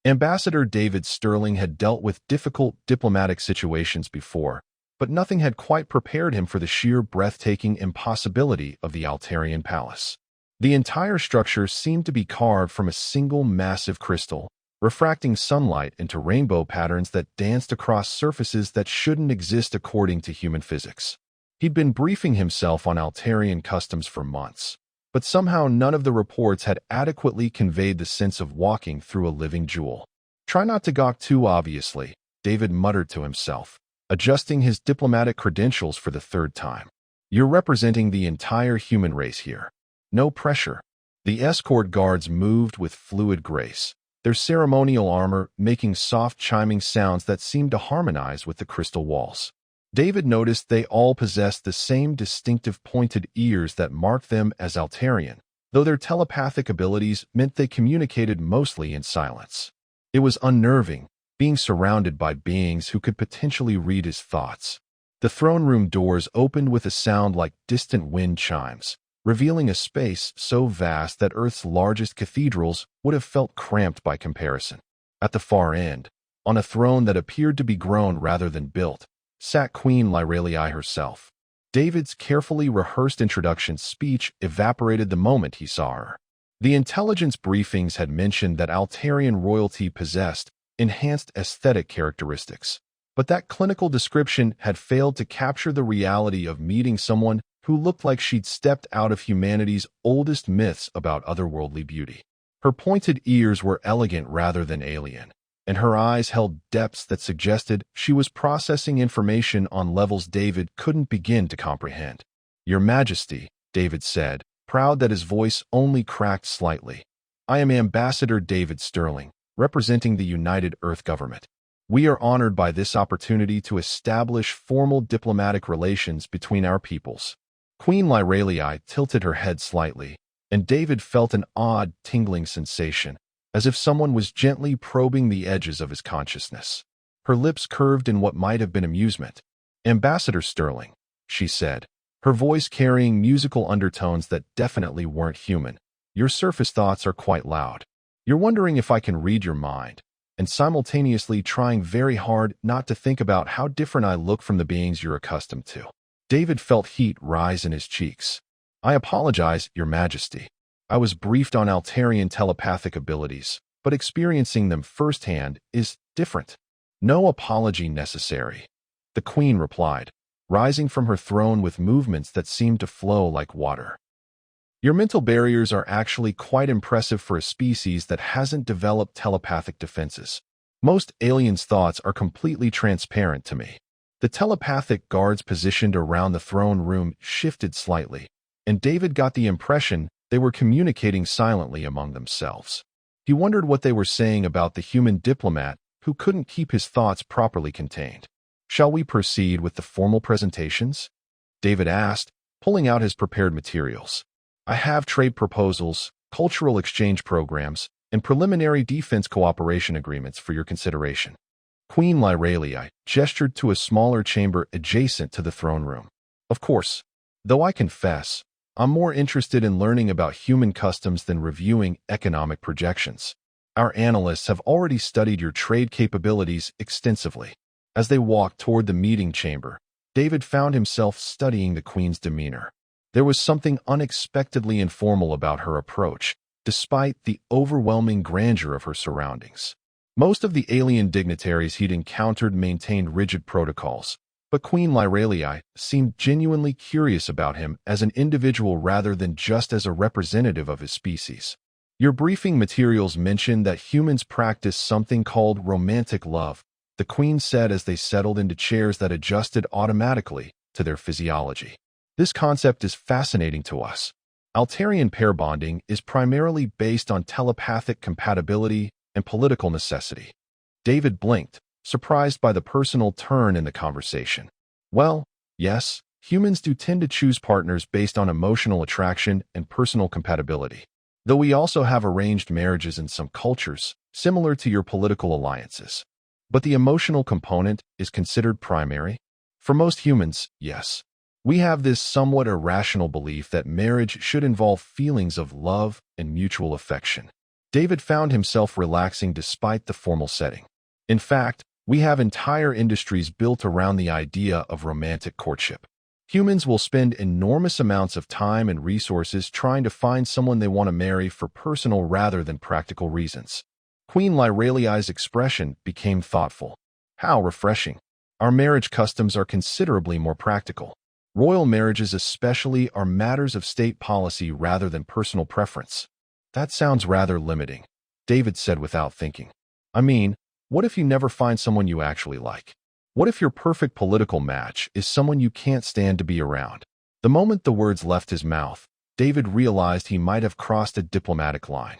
Ambassador David Sterling had dealt with difficult diplomatic situations before, but nothing had quite prepared him for the sheer breathtaking impossibility of the Altarian palace. The entire structure seemed to be carved from a single massive crystal, refracting sunlight into rainbow patterns that danced across surfaces that shouldn't exist according to human physics. He'd been briefing himself on Altarian customs for months, but somehow none of the reports had adequately conveyed the sense of walking through a living jewel. "Try not to gawk too obviously," David muttered to himself, adjusting his diplomatic credentials for the third time. "You're representing the entire human race here. No pressure." The escort guards moved with fluid grace, their ceremonial armor making soft chiming sounds that seemed to harmonize with the crystal walls. David noticed they all possessed the same distinctive pointed ears that marked them as Altarian, though their telepathic abilities meant they communicated mostly in silence. It was unnerving, being surrounded by beings who could potentially read his thoughts. The throne room doors opened with a sound like distant wind chimes, revealing a space so vast that Earth's largest cathedrals would have felt cramped by comparison. At the far end, on a throne that appeared to be grown rather than built, sat Queen Lyralii herself. David's carefully rehearsed introduction speech evaporated the moment he saw her. The intelligence briefings had mentioned that Altarian royalty possessed enhanced aesthetic characteristics, but that clinical description had failed to capture the reality of meeting someone who looked like she'd stepped out of humanity's oldest myths about otherworldly beauty. Her pointed ears were elegant rather than alien, and her eyes held depths that suggested she was processing information on levels David couldn't begin to comprehend. "Your Majesty," David said, proud that his voice only cracked slightly. "I am Ambassador David Sterling, representing the United Earth Government. We are honored by this opportunity to establish formal diplomatic relations between our peoples." Queen Lyralii tilted her head slightly, and David felt an odd, tingling sensation, as if someone was gently probing the edges of his consciousness. Her lips curved in what might have been amusement. "Ambassador Sterling," she said, her voice carrying musical undertones that definitely weren't human. "Your surface thoughts are quite loud. You're wondering if I can read your mind, and simultaneously trying very hard not to think about how different I look from the beings you're accustomed to." David felt heat rise in his cheeks. "I apologize, Your Majesty. I was briefed on Altarian telepathic abilities, but experiencing them firsthand is different." "No apology necessary," the Queen replied, rising from her throne with movements that seemed to flow like water. "Your mental barriers are actually quite impressive for a species that hasn't developed telepathic defenses. Most aliens' thoughts are completely transparent to me." The telepathic guards positioned around the throne room shifted slightly, and David got the impression they were communicating silently among themselves. He wondered what they were saying about the human diplomat who couldn't keep his thoughts properly contained. "Shall we proceed with the formal presentations?" David asked, pulling out his prepared materials. "I have trade proposals, cultural exchange programs, and preliminary defense cooperation agreements for your consideration." Queen Lyralii gestured to a smaller chamber adjacent to the throne room. "Of course, though I confess, I'm more interested in learning about human customs than reviewing economic projections. Our analysts have already studied your trade capabilities extensively." As they walked toward the meeting chamber, David found himself studying the Queen's demeanor. There was something unexpectedly informal about her approach, despite the overwhelming grandeur of her surroundings. Most of the alien dignitaries he'd encountered maintained rigid protocols, but Queen Lyralii seemed genuinely curious about him as an individual rather than just as a representative of his species. "Your briefing materials mention that humans practice something called romantic love," the Queen said as they settled into chairs that adjusted automatically to their physiology. "This concept is fascinating to us. Altarian pair bonding is primarily based on telepathic compatibility and political necessity." David blinked, surprised by the personal turn in the conversation. "Well, yes, humans do tend to choose partners based on emotional attraction and personal compatibility, though we also have arranged marriages in some cultures, similar to your political alliances. But the emotional component is considered primary? For most humans, yes. We have this somewhat irrational belief that marriage should involve feelings of love and mutual affection. David found himself relaxing despite the formal setting. In fact, we have entire industries built around the idea of romantic courtship. Humans will spend enormous amounts of time and resources trying to find someone they want to marry for personal rather than practical reasons. Queen Lyraliai's expression became thoughtful. How refreshing. Our marriage customs are considerably more practical. Royal marriages especially are matters of state policy rather than personal preference. That sounds rather limiting, David said without thinking. I mean, what if you never find someone you actually like? What if your perfect political match is someone you can't stand to be around? The moment the words left his mouth, David realized he might have crossed a diplomatic line.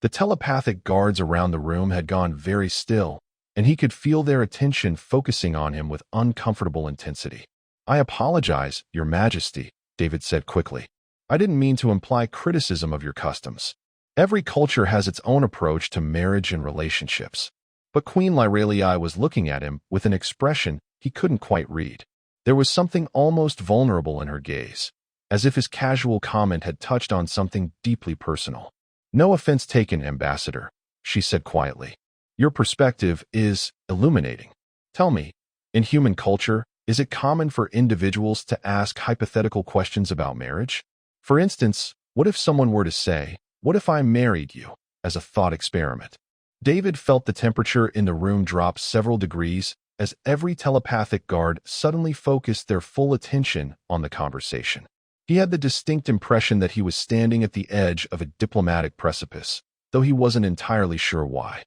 The telepathic guards around the room had gone very still, and he could feel their attention focusing on him with uncomfortable intensity. I apologize, Your Majesty, David said quickly. I didn't mean to imply criticism of your customs. Every culture has its own approach to marriage and relationships. But Queen Lyraliai was looking at him with an expression he couldn't quite read. There was something almost vulnerable in her gaze, as if his casual comment had touched on something deeply personal. No offense taken, Ambassador, she said quietly. Your perspective is illuminating. Tell me, in human culture, is it common for individuals to ask hypothetical questions about marriage? For instance, what if someone were to say, "What if I married you?" as a thought experiment? David felt the temperature in the room drop several degrees as every telepathic guard suddenly focused their full attention on the conversation. He had the distinct impression that he was standing at the edge of a diplomatic precipice, though he wasn't entirely sure why.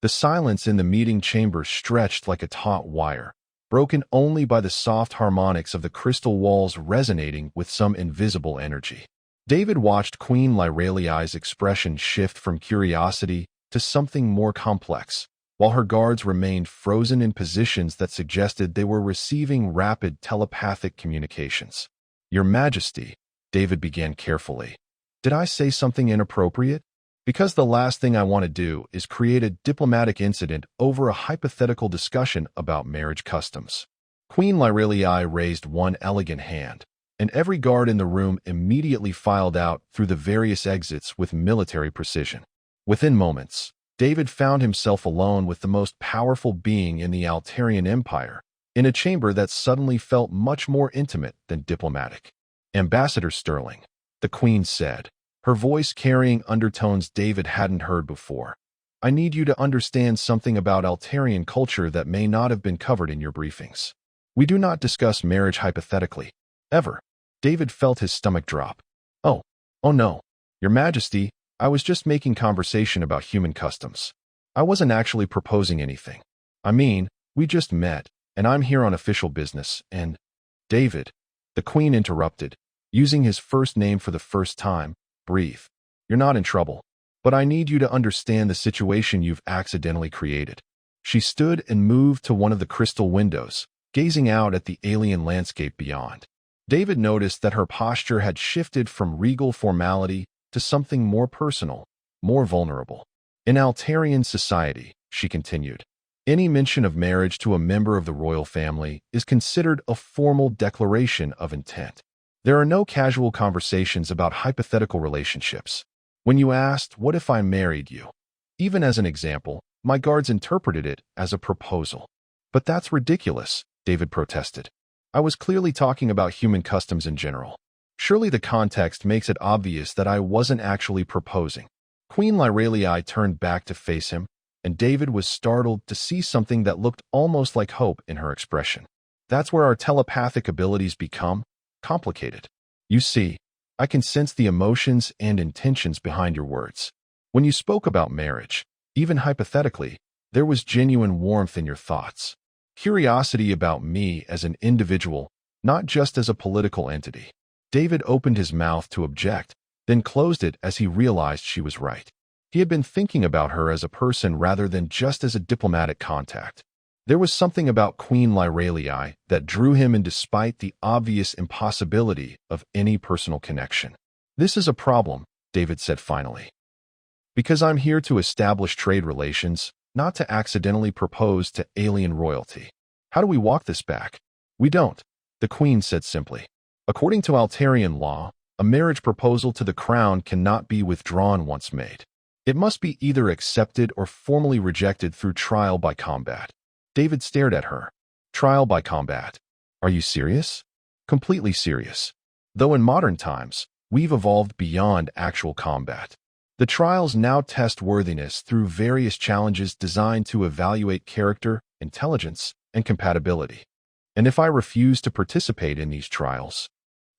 The silence in the meeting chamber stretched like a taut wire, broken only by the soft harmonics of the crystal walls resonating with some invisible energy. David watched Queen Lyraliai's expression shift from curiosity to something more complex, while her guards remained frozen in positions that suggested they were receiving rapid telepathic communications. Your Majesty, David began carefully. Did I say something inappropriate? Because the last thing I want to do is create a diplomatic incident over a hypothetical discussion about marriage customs. Queen Lyraliai raised one elegant hand, and every guard in the room immediately filed out through the various exits with military precision. Within moments, David found himself alone with the most powerful being in the Altarian Empire, in a chamber that suddenly felt much more intimate than diplomatic. Ambassador Sterling, the Queen said, her voice carrying undertones David hadn't heard before. I need you to understand something about Altarian culture that may not have been covered in your briefings. We do not discuss marriage hypothetically, ever. David felt his stomach drop. Oh no, Your Majesty, I was just making conversation about human customs. I wasn't actually proposing anything. I mean, we just met, and I'm here on official business, and... David, the Queen interrupted, using his first name for the first time. Breathe. You're not in trouble, but I need you to understand the situation you've accidentally created. She stood and moved to one of the crystal windows, gazing out at the alien landscape beyond. David noticed that her posture had shifted from regal formality to something more personal, more vulnerable. In Altarian society, she continued, any mention of marriage to a member of the royal family is considered a formal declaration of intent. There are no casual conversations about hypothetical relationships. When you asked, "What if I married you?" even as an example, my guards interpreted it as a proposal. But that's ridiculous, David protested. I was clearly talking about human customs in general. Surely the context makes it obvious that I wasn't actually proposing. Queen Lyraliai turned back to face him, and David was startled to see something that looked almost like hope in her expression. That's where our telepathic abilities become complicated. You see, I can sense the emotions and intentions behind your words. When you spoke about marriage, even hypothetically, there was genuine warmth in your thoughts. Curiosity about me as an individual, not just as a political entity. David opened his mouth to object, then closed it as he realized she was right. He had been thinking about her as a person rather than just as a diplomatic contact. There was something about Queen Lyraliai that drew him in despite the obvious impossibility of any personal connection. This is a problem, David said finally. Because I'm here to establish trade relations, not to accidentally propose to alien royalty. How do we walk this back? We don't, the Queen said simply. According to Altarian law, a marriage proposal to the crown cannot be withdrawn once made. It must be either accepted or formally rejected through trial by combat. David stared at her. Trial by combat. Are you serious? Completely serious. Though in modern times, we've evolved beyond actual combat. The trials now test worthiness through various challenges designed to evaluate character, intelligence, and compatibility. And if I refuse to participate in these trials,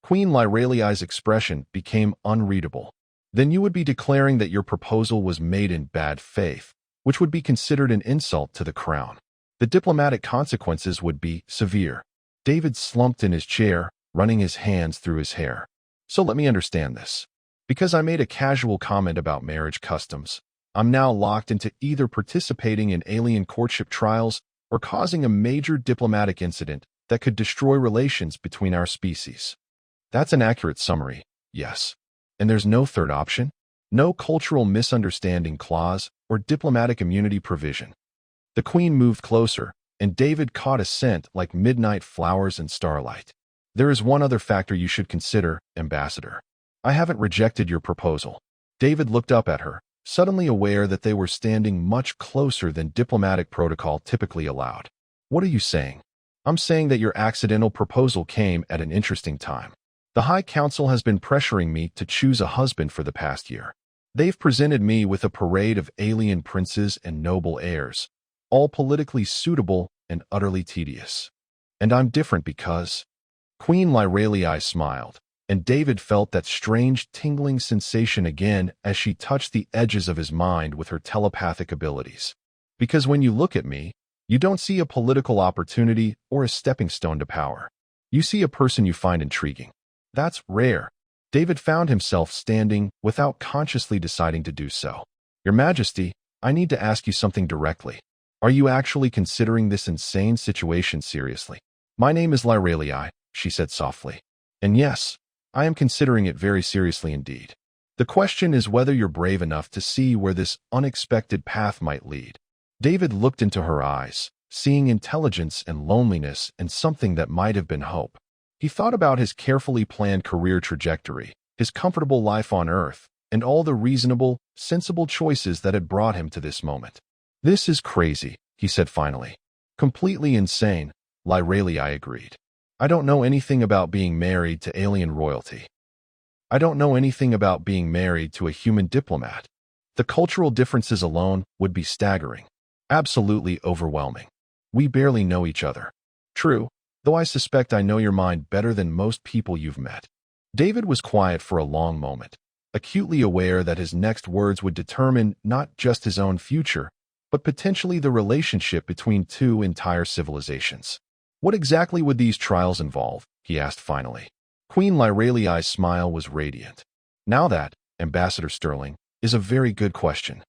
Queen Lyraliai's expression became unreadable. Then you would be declaring that your proposal was made in bad faith, which would be considered an insult to the crown. The diplomatic consequences would be severe. David slumped in his chair, running his hands through his hair. So let me understand this. Because I made a casual comment about marriage customs, I'm now locked into either participating in alien courtship trials or causing a major diplomatic incident that could destroy relations between our species. That's an accurate summary, yes. And there's no third option? No cultural misunderstanding clause or diplomatic immunity provision. The Queen moved closer, and David caught a scent like midnight flowers and starlight. There is one other factor you should consider, Ambassador. I haven't rejected your proposal. David looked up at her, suddenly aware that they were standing much closer than diplomatic protocol typically allowed. What are you saying? I'm saying that your accidental proposal came at an interesting time. The High Council has been pressuring me to choose a husband for the past year. They've presented me with a parade of alien princes and noble heirs, all politically suitable and utterly tedious. And I'm different because... Queen Lyraliai smiled, and David felt that strange tingling sensation again as she touched the edges of his mind with her telepathic abilities. Because when you look at me, you don't see a political opportunity or a stepping stone to power. You see a person you find intriguing. That's rare. David found himself standing without consciously deciding to do so. Your Majesty, I need to ask you something directly. Are you actually considering this insane situation seriously? My name is Lyraliai, she said softly. And yes, I am considering it very seriously indeed. The question is whether you're brave enough to see where this unexpected path might lead. David looked into her eyes, seeing intelligence and loneliness and something that might have been hope. He thought about his carefully planned career trajectory, his comfortable life on Earth, and all the reasonable, sensible choices that had brought him to this moment. This is crazy, he said finally. Completely insane, Lyraliai agreed. I don't know anything about being married to alien royalty. I don't know anything about being married to a human diplomat. The cultural differences alone would be staggering, absolutely overwhelming. We barely know each other. True, though I suspect I know your mind better than most people you've met. David was quiet for a long moment, acutely aware that his next words would determine not just his own future, but potentially the relationship between two entire civilizations. What exactly would these trials involve? He asked finally. Queen Lyraliai's smile was radiant. Now that, Ambassador Sterling, is a very good question.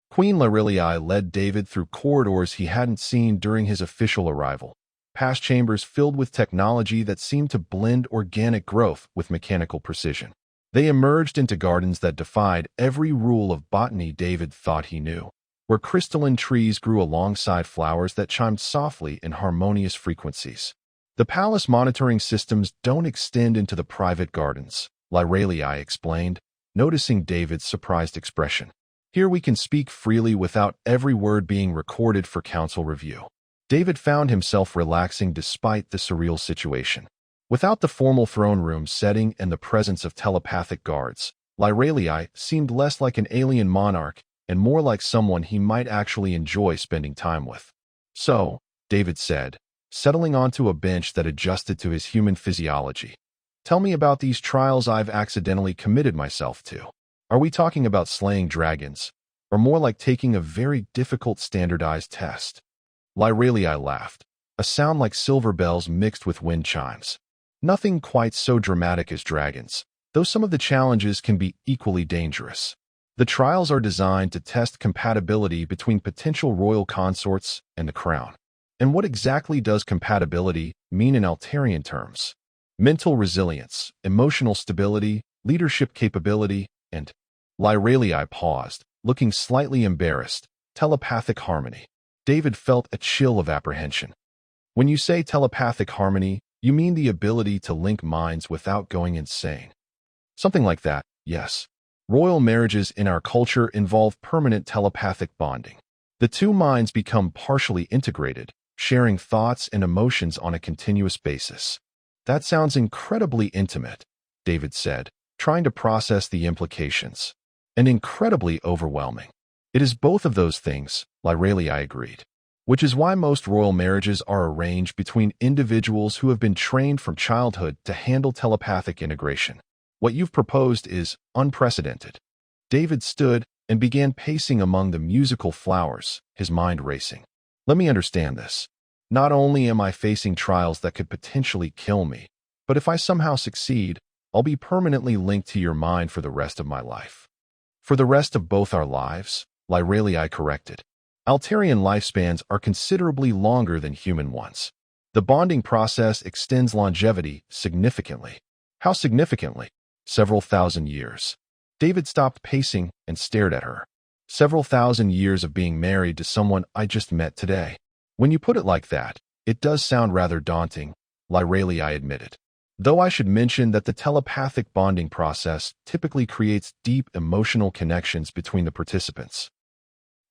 Queen Lyraliai led David through corridors he hadn't seen during his official arrival, past chambers filled with technology that seemed to blend organic growth with mechanical precision. They emerged into gardens that defied every rule of botany David thought he knew, where crystalline trees grew alongside flowers that chimed softly in harmonious frequencies. The palace monitoring systems don't extend into the private gardens, Lyraliai explained, noticing David's surprised expression. Here we can speak freely without every word being recorded for council review. David found himself relaxing despite the surreal situation. Without the formal throne room setting and the presence of telepathic guards, Lyraliai seemed less like an alien monarch and more like someone he might actually enjoy spending time with. So, David said, settling onto a bench that adjusted to his human physiology. Tell me about these trials I've accidentally committed myself to. Are we talking about slaying dragons, or more like taking a very difficult standardized test? Lyraliai laughed, a sound like silver bells mixed with wind chimes. Nothing quite so dramatic as dragons, though some of the challenges can be equally dangerous. The trials are designed to test compatibility between potential royal consorts and the crown. And what exactly does compatibility mean in Altarian terms? Mental resilience, emotional stability, leadership capability, and... Lyraliai paused, looking slightly embarrassed. Telepathic harmony. David felt a chill of apprehension. When you say telepathic harmony, you mean the ability to link minds without going insane. Something like that, yes. Royal marriages in our culture involve permanent telepathic bonding. The two minds become partially integrated, sharing thoughts and emotions on a continuous basis. That sounds incredibly intimate, David said, trying to process the implications. And incredibly overwhelming. It is both of those things, Lyralei agreed. Which is why most royal marriages are arranged between individuals who have been trained from childhood to handle telepathic integration. What you've proposed is unprecedented. David stood and began pacing among the musical flowers, his mind racing. Let me understand this. Not only am I facing trials that could potentially kill me, but if I somehow succeed, I'll be permanently linked to your mind for the rest of my life. For the rest of both our lives, Lyralei corrected. Altarian lifespans are considerably longer than human ones. The bonding process extends longevity significantly. How significantly? Several thousand years. David stopped pacing and stared at her. Several thousand years of being married to someone I just met today. When you put it like that, it does sound rather daunting, Lyralei admitted. Though I should mention that the telepathic bonding process typically creates deep emotional connections between the participants.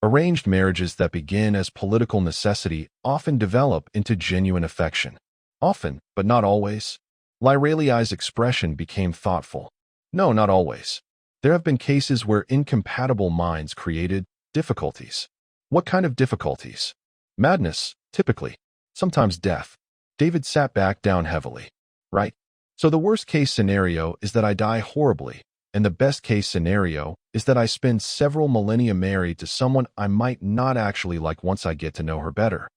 Arranged marriages that begin as political necessity often develop into genuine affection. Often, but not always. Lyralei's expression became thoughtful. No, not always. There have been cases where incompatible minds created difficulties. What kind of difficulties? Madness, typically. Sometimes death. David sat back down heavily. Right? So the worst-case scenario is that I die horribly, and the best-case scenario is that I spend several millennia married to someone I might not actually like once I get to know her better.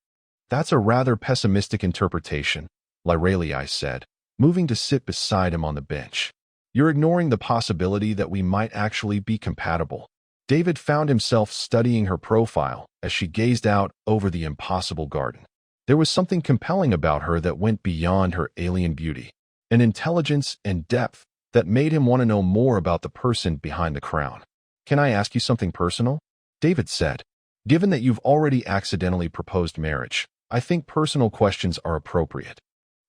That's a rather pessimistic interpretation, Lyralei said, moving to sit beside him on the bench. You're ignoring the possibility that we might actually be compatible. David found himself studying her profile as she gazed out over the impossible garden. There was something compelling about her that went beyond her alien beauty, an intelligence and depth that made him want to know more about the person behind the crown. Can I ask you something personal? David said. Given that you've already accidentally proposed marriage, I think personal questions are appropriate.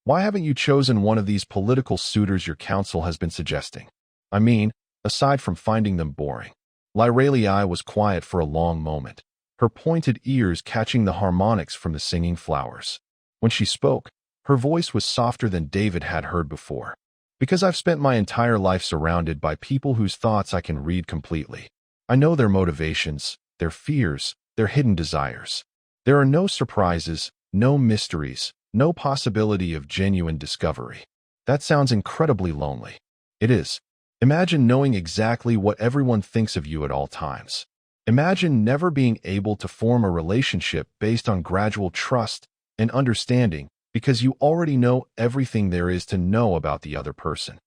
Why haven't you chosen one of these political suitors your council has been suggesting? I mean, aside from finding them boring. Lyralei was quiet for a long moment, her pointed ears catching the harmonics from the singing flowers. When she spoke, her voice was softer than David had heard before. Because I've spent my entire life surrounded by people whose thoughts I can read completely. I know their motivations, their fears, their hidden desires. There are no surprises, no mysteries, no possibility of genuine discovery. That sounds incredibly lonely. It is. Imagine knowing exactly what everyone thinks of you at all times. Imagine never being able to form a relationship based on gradual trust and understanding because you already know everything there is to know about the other person.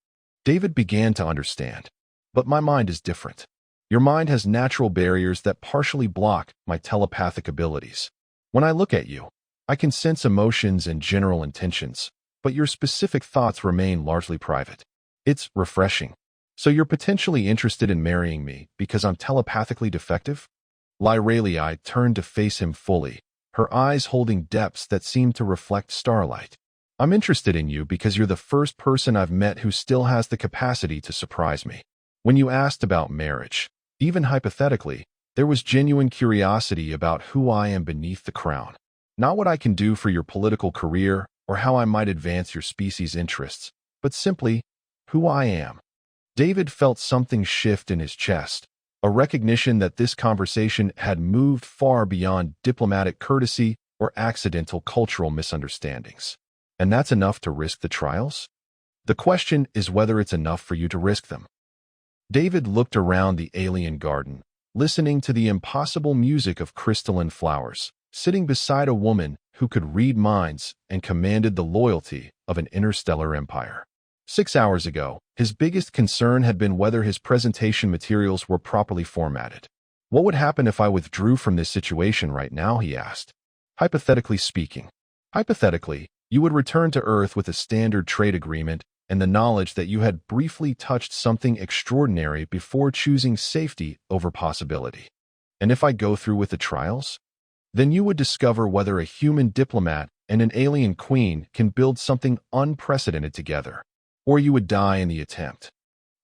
David began to understand. But my mind is different. Your mind has natural barriers that partially block my telepathic abilities. When I look at you, I can sense emotions and general intentions, but your specific thoughts remain largely private. It's refreshing. So you're potentially interested in marrying me because I'm telepathically defective? Lyralei turned to face him fully, her eyes holding depths that seemed to reflect starlight. I'm interested in you because you're the first person I've met who still has the capacity to surprise me. When you asked about marriage, even hypothetically, there was genuine curiosity about who I am beneath the crown. Not what I can do for your political career or how I might advance your species' interests, but simply who I am. David felt something shift in his chest, a recognition that this conversation had moved far beyond diplomatic courtesy or accidental cultural misunderstandings. And that's enough to risk the trials? The question is whether it's enough for you to risk them. David looked around the alien garden, listening to the impossible music of crystalline flowers, sitting beside a woman who could read minds and commanded the loyalty of an interstellar empire. 6 hours ago, his biggest concern had been whether his presentation materials were properly formatted. What would happen if I withdrew from this situation right now, he asked. Hypothetically speaking. Hypothetically, you would return to Earth with a standard trade agreement and the knowledge that you had briefly touched something extraordinary before choosing safety over possibility. And if I go through with the trials? Then you would discover whether a human diplomat and an alien queen can build something unprecedented together. Or you would die in the attempt.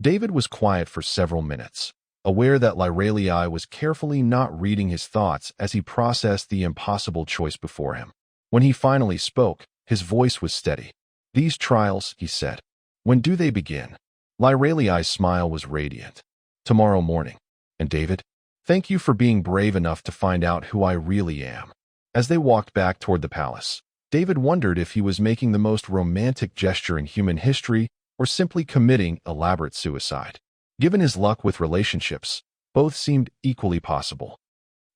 David was quiet for several minutes, aware that Lyralii was carefully not reading his thoughts as he processed the impossible choice before him. When he finally spoke, his voice was steady. "These trials," he said. "When do they begin?" Lyralii's smile was radiant. "Tomorrow morning." "And David? Thank you for being brave enough to find out who I really am." As they walked back toward the palace, David wondered if he was making the most romantic gesture in human history or simply committing elaborate suicide. Given his luck with relationships, both seemed equally possible.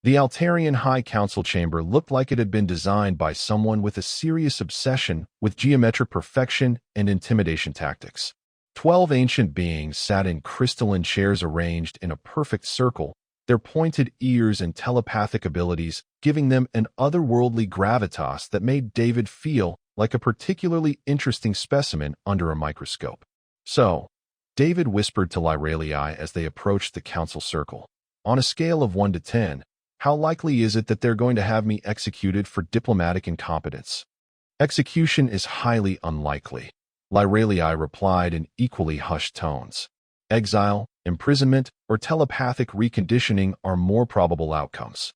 The Altarian High Council chamber looked like it had been designed by someone with a serious obsession with geometric perfection and intimidation tactics. 12 ancient beings sat in crystalline chairs arranged in a perfect circle, their pointed ears and telepathic abilities giving them an otherworldly gravitas that made David feel like a particularly interesting specimen under a microscope. "So," David whispered to Lyralii as they approached the council circle, "on a scale of 1 to 10, how likely is it that they're going to have me executed for diplomatic incompetence?" "Execution is highly unlikely," Lyralii replied in equally hushed tones. "Exile, imprisonment, or telepathic reconditioning are more probable outcomes."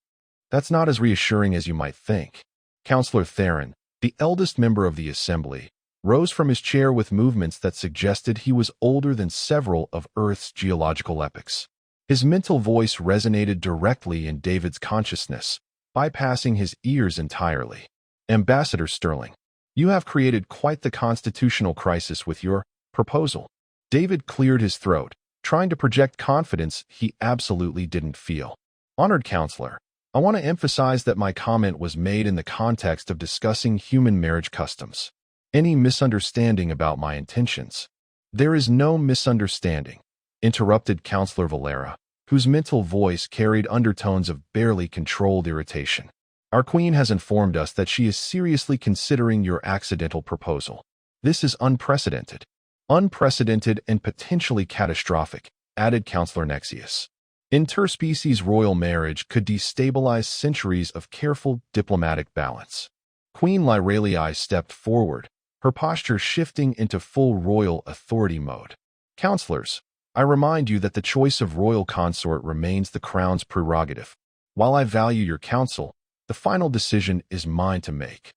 "That's not as reassuring as you might think." Counselor Theron, the eldest member of the assembly, rose from his chair with movements that suggested he was older than several of Earth's geological epochs. His mental voice resonated directly in David's consciousness, bypassing his ears entirely. "Ambassador Sterling, you have created quite the constitutional crisis with your proposal." David cleared his throat, trying to project confidence he absolutely didn't feel. "Honored Counselor, I want to emphasize that my comment was made in the context of discussing human marriage customs. Any misunderstanding about my intentions?" "There is no misunderstanding," interrupted Counselor Valera, whose mental voice carried undertones of barely controlled irritation. "Our queen has informed us that she is seriously considering your accidental proposal. This is unprecedented." "Unprecedented and potentially catastrophic," added Counselor Nexius. "Interspecies royal marriage could destabilize centuries of careful diplomatic balance." Queen Lyralii stepped forward, her posture shifting into full royal authority mode. "Counselors, I remind you that the choice of royal consort remains the crown's prerogative. While I value your counsel, the final decision is mine to make."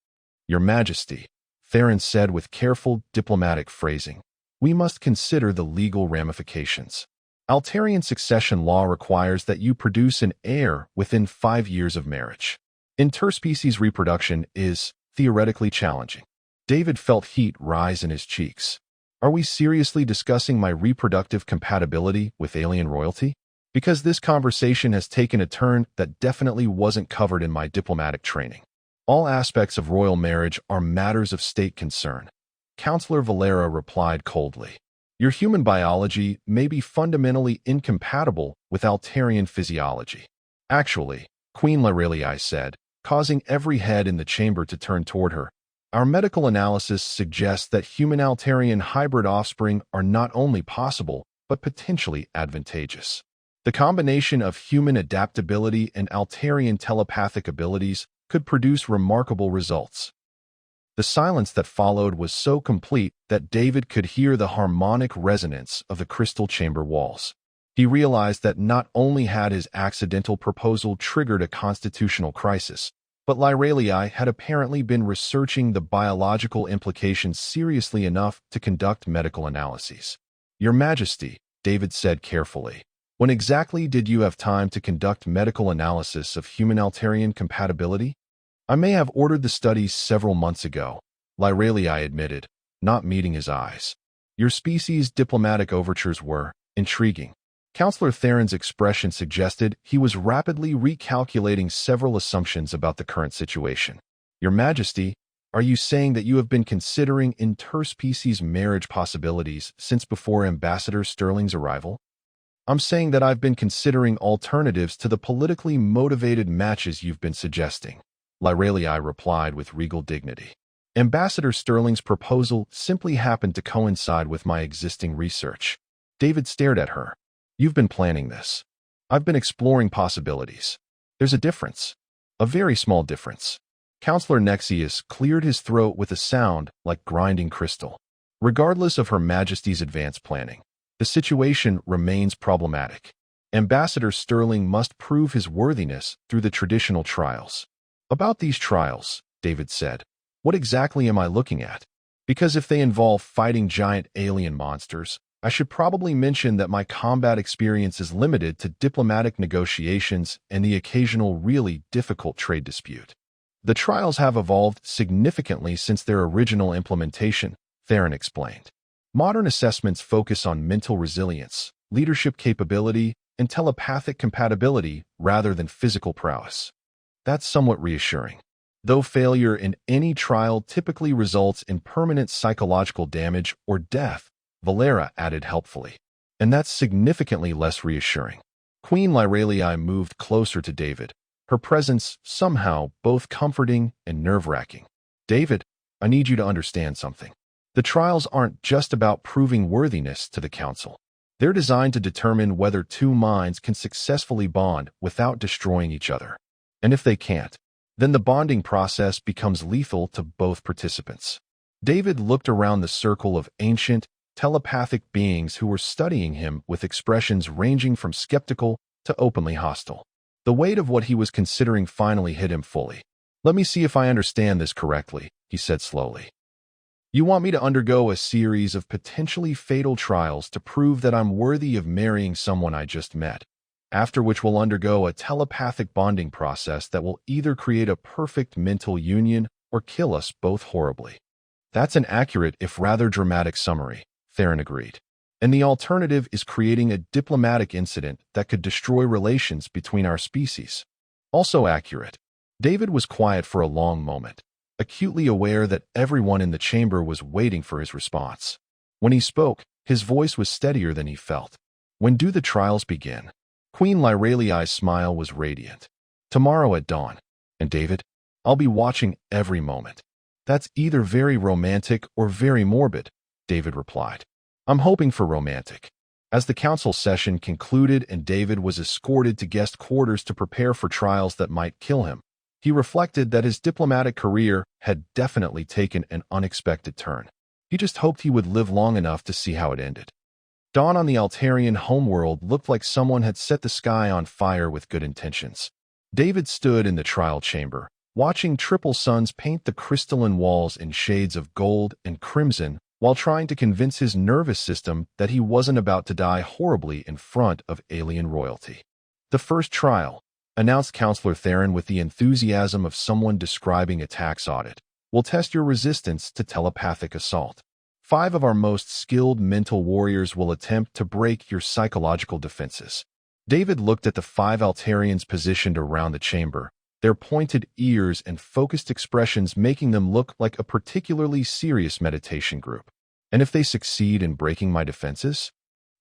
"Your Majesty," Theron said with careful diplomatic phrasing, "we must consider the legal ramifications. Altarian succession law requires that you produce an heir within 5 years of marriage. Interspecies reproduction is theoretically challenging." David felt heat rise in his cheeks. "Are we seriously discussing my reproductive compatibility with alien royalty? Because this conversation has taken a turn that definitely wasn't covered in my diplomatic training. All aspects of royal marriage are matters of state concern." Counselor Valera replied coldly. "Your human biology may be fundamentally incompatible with Altarian physiology." "Actually," Queen Lyralii said, causing every head in the chamber to turn toward her, "our medical analysis suggests that human Altarian hybrid offspring are not only possible, but potentially advantageous. The combination of human adaptability and Altarian telepathic abilities could produce remarkable results." The silence that followed was so complete that David could hear the harmonic resonance of the crystal chamber walls. He realized that not only had his accidental proposal triggered a constitutional crisis, but Lyralii had apparently been researching the biological implications seriously enough to conduct medical analyses. "Your Majesty," David said carefully, "when exactly did you have time to conduct medical analysis of human Altarian compatibility?" "I may have ordered the studies several months ago," Lyralii admitted, not meeting his eyes. "Your species' diplomatic overtures were intriguing." Counselor Theron's expression suggested he was rapidly recalculating several assumptions about the current situation. "Your Majesty, are you saying that you have been considering interspecies marriage possibilities since before Ambassador Sterling's arrival?" "I'm saying that I've been considering alternatives to the politically motivated matches you've been suggesting," Lyralii replied with regal dignity. "Ambassador Sterling's proposal simply happened to coincide with my existing research." David stared at her. "You've been planning this." "I've been exploring possibilities." "There's a difference. A very small difference." Counselor Nexius cleared his throat with a sound like grinding crystal. "Regardless of Her Majesty's advanced planning, The situation remains problematic. Ambassador Sterling must prove his worthiness through the traditional trials. About these trials, David said, what exactly am I looking at? Because if they involve fighting giant alien monsters, I should probably mention that my combat experience is limited to diplomatic negotiations and the occasional really difficult trade dispute. The trials have evolved significantly since their original implementation, Theron explained. Modern assessments focus on mental resilience, leadership capability, and telepathic compatibility rather than physical prowess. That's somewhat reassuring. Though failure in any trial typically results in permanent psychological damage or death, Valera added helpfully. And that's significantly less reassuring. Queen Lyralii moved closer to David, her presence somehow both comforting and nerve-wracking. David, I need you to understand something. The trials aren't just about proving worthiness to the Council. They're designed to determine whether two minds can successfully bond without destroying each other. And if they can't, then the bonding process becomes lethal to both participants. David looked around the circle of ancient, telepathic beings who were studying him with expressions ranging from skeptical to openly hostile. The weight of what he was considering finally hit him fully. Let me see if I understand this correctly, he said slowly. You want me to undergo a series of potentially fatal trials to prove that I'm worthy of marrying someone I just met, after which we'll undergo a telepathic bonding process that will either create a perfect mental union or kill us both horribly. That's an accurate if rather dramatic summary, Theron agreed. And the alternative is creating a diplomatic incident that could destroy relations between our species. Also accurate. David was quiet for a long moment, acutely aware that everyone in the chamber was waiting for his response. When he spoke, his voice was steadier than he felt. When do the trials begin? Queen Lyralii's smile was radiant. Tomorrow at dawn. And David, I'll be watching every moment. That's either very romantic or very morbid, David replied. I'm hoping for romantic. As the council session concluded and David was escorted to guest quarters to prepare for trials that might kill him, he reflected that his diplomatic career had definitely taken an unexpected turn. He just hoped he would live long enough to see how it ended. Dawn on the Altarian homeworld looked like someone had set the sky on fire with good intentions. David stood in the trial chamber, watching triple suns paint the crystalline walls in shades of gold and crimson while trying to convince his nervous system that he wasn't about to die horribly in front of alien royalty. The first trial, announced Counselor Theron with the enthusiasm of someone describing a tax audit, will test your resistance to telepathic assault. 5 of our most skilled mental warriors will attempt to break your psychological defenses. David looked at the 5 Altarians positioned around the chamber, their pointed ears and focused expressions making them look like a particularly serious meditation group. And if they succeed in breaking my defenses?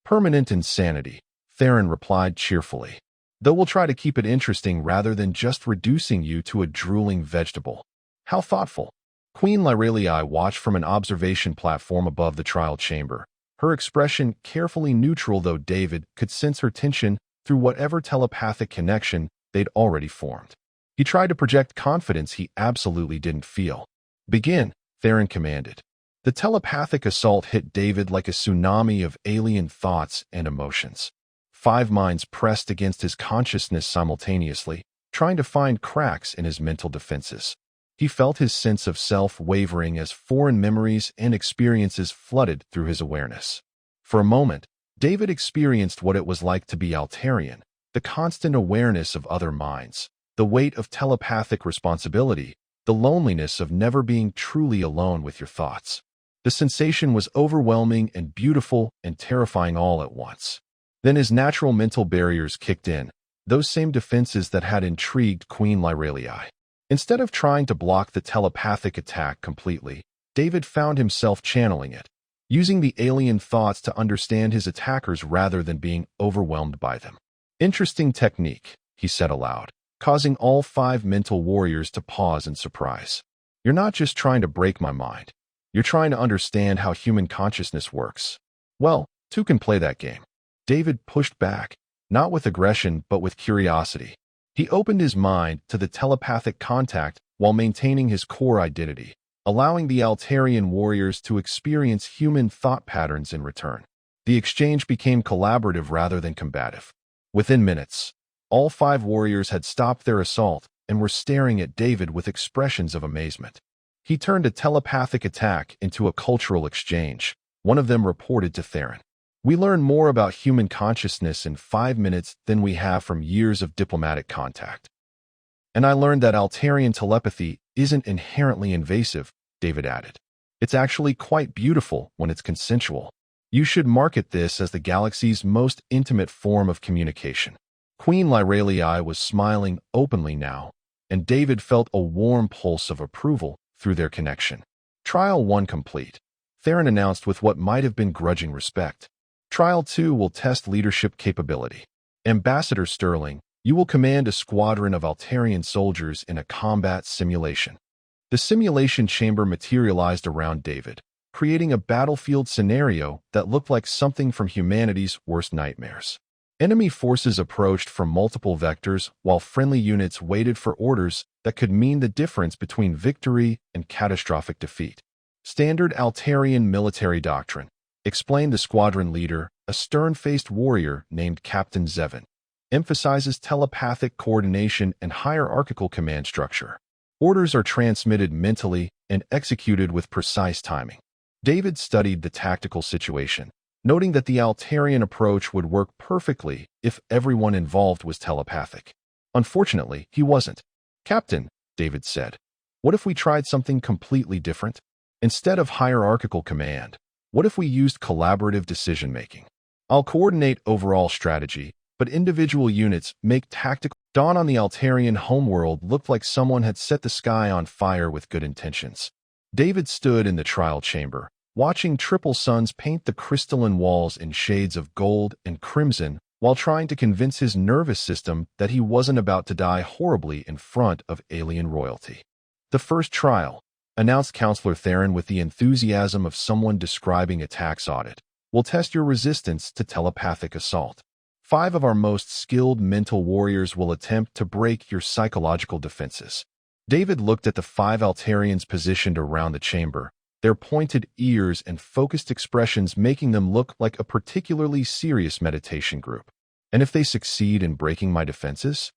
Permanent insanity, Theron replied cheerfully. Though we'll try to keep it interesting rather than just reducing you to a drooling vegetable. How thoughtful. Queen Lyralii watched from an observation platform above the trial chamber, her expression carefully neutral though David could sense her tension through whatever telepathic connection they'd already formed. He tried to project confidence he absolutely didn't feel. Begin, Theron commanded. The telepathic assault hit David like a tsunami of alien thoughts and emotions. 5 minds pressed against his consciousness simultaneously, trying to find cracks in his mental defenses. He felt his sense of self wavering as foreign memories and experiences flooded through his awareness. For a moment, David experienced what it was like to be Altarian, the constant awareness of other minds, the weight of telepathic responsibility, the loneliness of never being truly alone with your thoughts. The sensation was overwhelming and beautiful and terrifying all at once. Then his natural mental barriers kicked in, those same defenses that had intrigued Queen Lyralii. Instead of trying to block the telepathic attack completely, David found himself channeling it, using the alien thoughts to understand his attackers rather than being overwhelmed by them. Interesting technique, he said aloud, causing all 5 mental warriors to pause in surprise. You're not just trying to break my mind. You're trying to understand how human consciousness works. Well, 2 can play that game. David pushed back, not with aggression but with curiosity. He opened his mind to the telepathic contact while maintaining his core identity, allowing the Altarian warriors to experience human thought patterns in return. The exchange became collaborative rather than combative. Within minutes, all 5 warriors had stopped their assault and were staring at David with expressions of amazement. He turned a telepathic attack into a cultural exchange. One of them reported to Theron, "We learn more about human consciousness in 5 minutes than we have from years of diplomatic contact." "And I learned that Altarian telepathy isn't inherently invasive," David added. "It's actually quite beautiful when it's consensual. You should market this as the galaxy's most intimate form of communication." Queen Lyralii was smiling openly now, and David felt a warm pulse of approval through their connection. Trial 1 complete, Theron announced with what might have been grudging respect. Trial 2 will test leadership capability. Ambassador Sterling, you will command a squadron of Altarian soldiers in a combat simulation. The simulation chamber materialized around David, creating a battlefield scenario that looked like something from humanity's worst nightmares. Enemy forces approached from multiple vectors, while friendly units waited for orders that could mean the difference between victory and catastrophic defeat. Standard Altarian military doctrine, explained the squadron leader, a stern-faced warrior named Captain Zevin, emphasizes telepathic coordination and hierarchical command structure. Orders are transmitted mentally and executed with precise timing. David studied the tactical situation, noting that the Altarian approach would work perfectly if everyone involved was telepathic. Unfortunately, he wasn't. "Captain," David said, "what if we tried something completely different? Instead of hierarchical command, what if we used collaborative decision-making? I'll coordinate overall strategy, but individual units make tactical..." Dawn on the Altarian homeworld looked like someone had set the sky on fire with good intentions. David stood in the trial chamber, watching triple suns paint the crystalline walls in shades of gold and crimson while trying to convince his nervous system that he wasn't about to die horribly in front of alien royalty. "The first trial," announced Counselor Theron with the enthusiasm of someone describing a tax audit, "will test your resistance to telepathic assault. 5 of our most skilled mental warriors will attempt to break your psychological defenses." David looked at the 5 Altarians positioned around the chamber, their pointed ears and focused expressions making them look like a particularly serious meditation group. "And if they succeed in breaking my defenses?"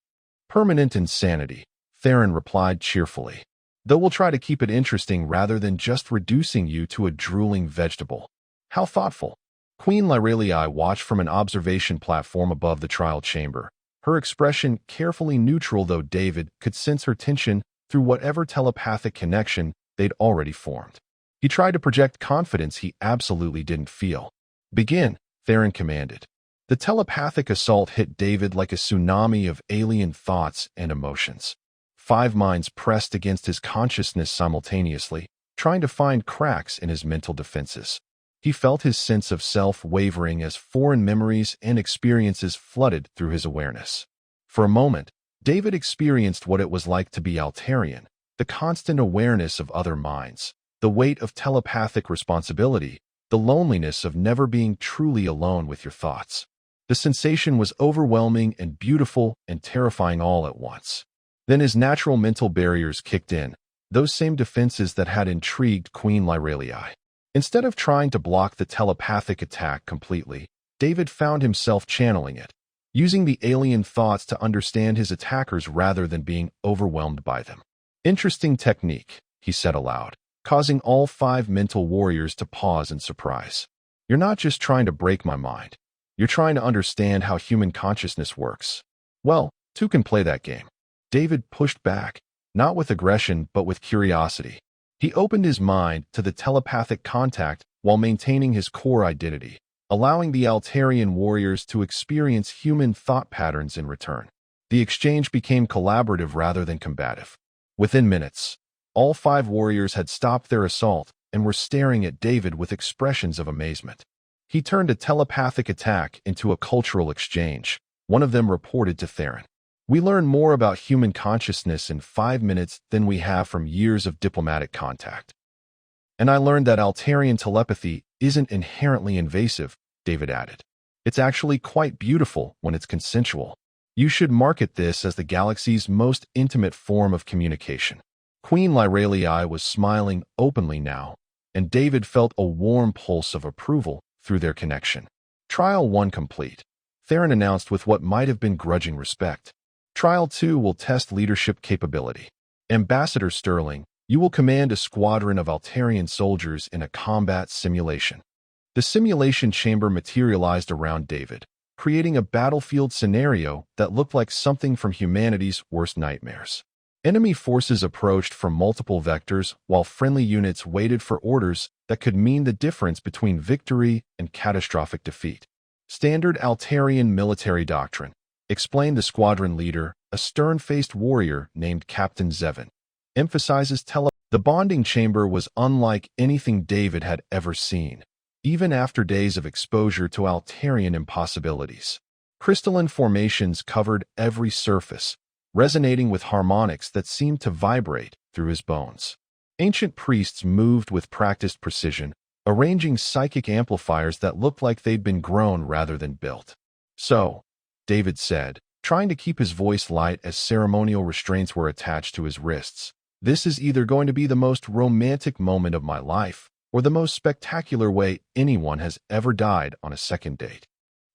"Permanent insanity," Theron replied cheerfully. "Though we'll try to keep it interesting rather than just reducing you to a drooling vegetable." "How thoughtful." Queen Lyralii watched from an observation platform above the trial chamber, her expression carefully neutral, though David could sense her tension through whatever telepathic connection they'd already formed. He tried to project confidence he absolutely didn't feel. "Begin," Theron commanded. The telepathic assault hit David like a tsunami of alien thoughts and emotions. 5 minds pressed against his consciousness simultaneously, trying to find cracks in his mental defenses. He felt his sense of self wavering as foreign memories and experiences flooded through his awareness. For a moment, David experienced what it was like to be Altarian, the constant awareness of other minds, the weight of telepathic responsibility, the loneliness of never being truly alone with your thoughts. The sensation was overwhelming and beautiful and terrifying all at once. Then his natural mental barriers kicked in, those same defenses that had intrigued Queen Lyralii. Instead of trying to block the telepathic attack completely, David found himself channeling it, using the alien thoughts to understand his attackers rather than being overwhelmed by them. "Interesting technique," he said aloud, causing all 5 mental warriors to pause in surprise. "You're not just trying to break my mind. You're trying to understand how human consciousness works." "Well, 2 can play that game." David pushed back, not with aggression but with curiosity. He opened his mind to the telepathic contact while maintaining his core identity, allowing the Altarian warriors to experience human thought patterns in return. The exchange became collaborative rather than combative. Within minutes, all 5 warriors had stopped their assault and were staring at David with expressions of amazement. He turned a telepathic attack into a cultural exchange. One of them reported to Theron, "We learn more about human consciousness in 5 minutes than we have from years of diplomatic contact." "And I learned that Altarian telepathy isn't inherently invasive," David added. "It's actually quite beautiful when it's consensual. You should market this as the galaxy's most intimate form of communication." Queen Lyralii was smiling openly now, and David felt a warm pulse of approval through their connection. Trial 1 complete. Theron announced with what might have been grudging respect. Trial 2 will test leadership capability. Ambassador Sterling, you will command a squadron of Altarian soldiers in a combat simulation. The simulation chamber materialized around David, creating a battlefield scenario that looked like something from humanity's worst nightmares. Enemy forces approached from multiple vectors, while friendly units waited for orders that could mean the difference between victory and catastrophic defeat. Standard Altarian military doctrine, explained the squadron leader, a stern-faced warrior named Captain Zevin. Emphasizes The bonding chamber was unlike anything David had ever seen, even after days of exposure to Altarian impossibilities. Crystalline formations covered every surface, resonating with harmonics that seemed to vibrate through his bones. Ancient priests moved with practiced precision, arranging psychic amplifiers that looked like they'd been grown rather than built. So, David said, trying to keep his voice light as ceremonial restraints were attached to his wrists, this is either going to be the most romantic moment of my life, or the most spectacular way anyone has ever died on a second date.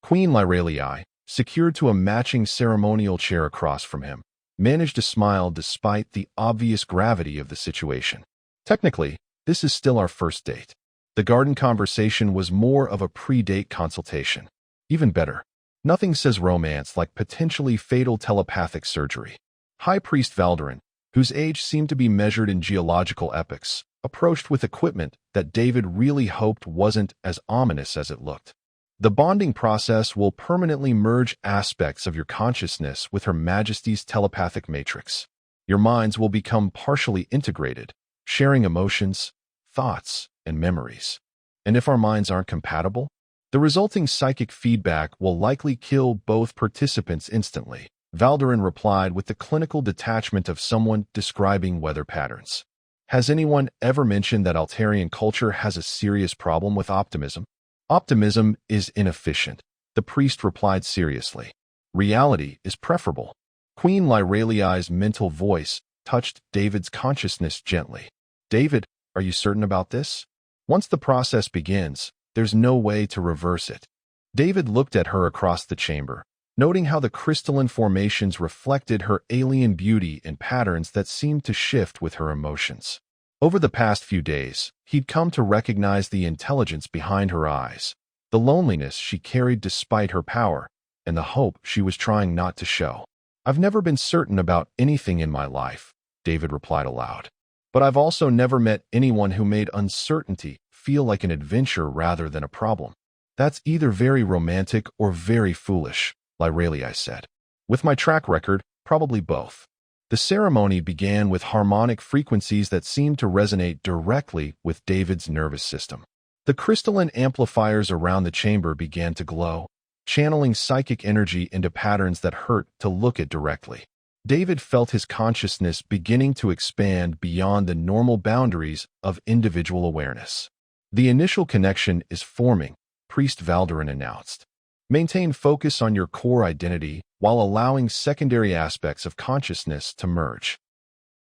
Queen Lyralii, secured to a matching ceremonial chair across from him, managed to smile despite the obvious gravity of the situation. Technically, this is still our first date. The garden conversation was more of a pre-date consultation. Even better, nothing says romance like potentially fatal telepathic surgery. High Priest Valderin, whose age seemed to be measured in geological epochs, approached with equipment that David really hoped wasn't as ominous as it looked. The bonding process will permanently merge aspects of your consciousness with Her Majesty's telepathic matrix. Your minds will become partially integrated, sharing emotions, thoughts, and memories. And if our minds aren't compatible, the resulting psychic feedback will likely kill both participants instantly, Valderin replied with the clinical detachment of someone describing weather patterns. Has anyone ever mentioned that Altarian culture has a serious problem with optimism? Optimism is inefficient, the priest replied seriously. Reality is preferable. Queen Lyralii's mental voice touched David's consciousness gently. David, are you certain about this? Once the process begins, there's no way to reverse it. David looked at her across the chamber, noting how the crystalline formations reflected her alien beauty in patterns that seemed to shift with her emotions. Over the past few days, he'd come to recognize the intelligence behind her eyes, the loneliness she carried despite her power, and the hope she was trying not to show. I've never been certain about anything in my life, David replied aloud. But I've also never met anyone who made uncertainty feel like an adventure rather than a problem. That's either very romantic or very foolish, Lyralii said. With my track record, probably both. The ceremony began with harmonic frequencies that seemed to resonate directly with David's nervous system. The crystalline amplifiers around the chamber began to glow, channeling psychic energy into patterns that hurt to look at directly. David felt his consciousness beginning to expand beyond the normal boundaries of individual awareness. The initial connection is forming, Priest Valderin announced. Maintain focus on your core identity while allowing secondary aspects of consciousness to merge.